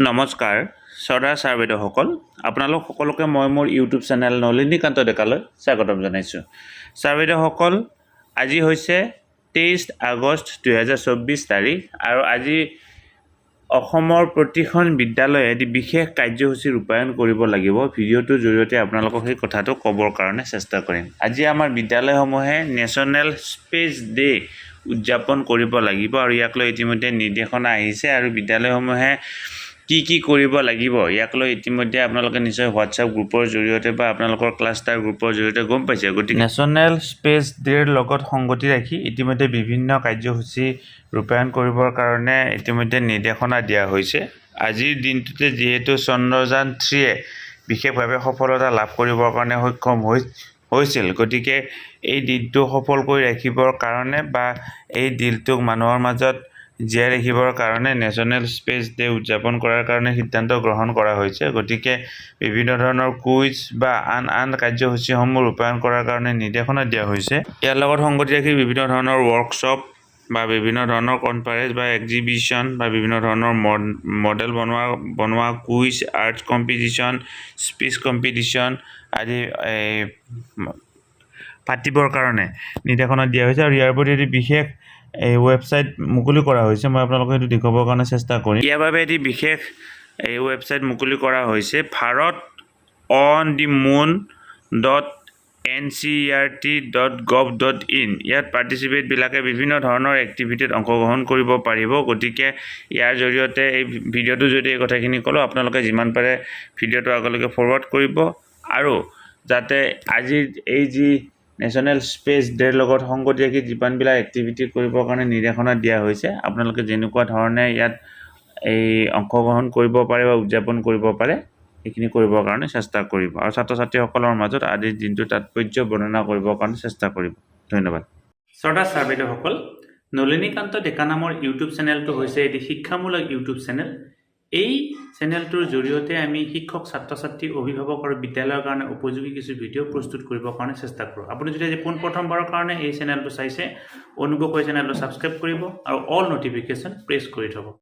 নমস্কাৰ শ্ৰদ্ধা ছাৰ বাইদেউসকল, আপোনালোক সকলোকে মই মোৰ ইউটিউব চেনেল নলিনীকান্ত ডেকালৈ স্বাগতম জনাইছোঁ। ছাৰ বাইদেউসকল, আজি হৈছে 23 আগষ্ট 2024 তাৰিখ আৰু আজি অসমৰ প্ৰতিখন বিদ্যালয়ে এটি বিশেষ কাৰ্যসূচী ৰূপায়ণ কৰিব লাগিব। ভিডিঅ'টোৰ জৰিয়তে আপোনালোকক সেই কথাটো ক'বৰ কাৰণে চেষ্টা কৰিম। আজি আমাৰ বিদ্যালয়সমূহে নেশ্যনেল স্পেচ ডে উদযাপন কৰিব লাগিব আৰু ইয়াক লৈ ইতিমধ্যে নিৰ্দেশনা আহিছে আৰু বিদ্যালয়সমূহে কি কৰিব লাগিব ইয়াক লৈ ইতিমধ্যে আপোনালোকে নিশ্চয় হোৱাটছআপ গ্ৰুপৰ জৰিয়তে বা আপোনালোকৰ ক্লাষ্টাৰ গ্ৰুপৰ জৰিয়তে গম পাইছে। গতিকে নেশ্যনেল স্পেচ ডেৰ লগত সংগতি ৰাখি ইতিমধ্যে বিভিন্ন কাৰ্যসূচী ৰূপায়ণ কৰিবৰ কাৰণে ইতিমধ্যে নিৰ্দেশনা দিয়া হৈছে। আজিৰ দিনটোতে যিহেতু চন্দ্ৰযান 3-এ বিশেষভাৱে সফলতা লাভ কৰিবৰ কাৰণে সক্ষম হৈছিল, গতিকে এই দিনটো সফল কৰি ৰাখিবৰ কাৰণে বা এই দিনটোক মানুহৰ মাজত জীয়াই ৰাখিবৰ কাৰণে নেশ্যনেল স্পেচ ডে উদযাপন কৰাৰ কাৰণে সিদ্ধান্ত গ্ৰহণ কৰা হৈছে। গতিকে বিভিন্ন ধৰণৰ কুইজ বা আন কাৰ্যসূচীসমূহ ৰূপায়ণ কৰাৰ কাৰণে নিৰ্দেশনা দিয়া হৈছে। ইয়াৰ লগত সংগতি ৰাখি বিভিন্ন ধৰণৰ ৱৰ্কশ্বপ বা বিভিন্ন ধৰণৰ কনফাৰেন্স বা এক্সিবিশ্যন বা বিভিন্ন ধৰণৰ মডেল বনোৱা quiz, arts competition, speech competition আদি পাতিবৰ কাৰণে নিৰ্দেশনা দিয়া হৈছে আৰু ইয়াৰ প্ৰতি এটি বিশেষ ৱেবছাইট মুকলি কৰা হৈছে। মই আপোনালোকক সেইটো দেখুৱাবৰ কাৰণে চেষ্টা কৰিম। ইয়াৰ বাবে এটি বিশেষ ৱেবছাইট মুকলি কৰা হৈছে, bharatondimoon.ncert.gov.in। ইয়াত পাৰ্টিচিপেণ্টবিলাকে বিভিন্ন ধৰণৰ এক্টিভিটিত অংশগ্ৰহণ কৰিব পাৰিব। গতিকে ইয়াৰ জৰিয়তে এই ভিডিঅ'টোৰ জৰিয়তে এই কথাখিনি ক'লোঁ, আপোনালোকে যিমান পাৰে ভিডিঅ'টো আগলৈকে ফৰৱাৰ্ড কৰিব আৰু যাতে আজিৰ এই যি নেশ্যনেল স্পেচ ডেৰ লগত সংগতি ৰাখি যিমানবিলাক এক্টিভিটি কৰিবৰ কাৰণে নিৰ্দেশনা দিয়া হৈছে, আপোনালোকে যেনেকুৱা ধৰণে ইয়াত অংশগ্ৰহণ কৰিব পাৰে বা উদযাপন কৰিব পাৰে সেইখিনি কৰিবৰ কাৰণে চেষ্টা কৰিব আৰু ছাত্ৰ ছাত্ৰীসকলৰ মাজত আজিৰ দিনটো তাৎপৰ্য বৰ্ণনা কৰিবৰ কাৰণে চেষ্টা কৰিব। ধন্যবাদ। শ্ৰদ্ধা ছাৰ বাইদেউসকল, নলিনীকান্ত ডেকা নামৰ ইউটিউব চেনেলটো হৈছে এটি শিক্ষামূলক ইউটিউব চেনেল। এই চেনেলটোৰ জৰিয়তে আমি শিক্ষক, ছাত্ৰ ছাত্ৰী, অভিভাৱক আৰু বিদ্যালয়ৰ কাৰণে উপযোগী কিছু ভিডিঅ' প্ৰস্তুত কৰিবৰ কাৰণে চেষ্টা কৰোঁ। আপুনি যদি আজি পোনপ্ৰথমবাৰৰ কাৰণে এই চেনেলটো চাইছে, অনুগ্ৰহ কৰি চেনেলটো ছাবস্ক্ৰাইব কৰিব আৰু অল নটিফিকেশ্যন প্ৰেছ কৰি থ'ব।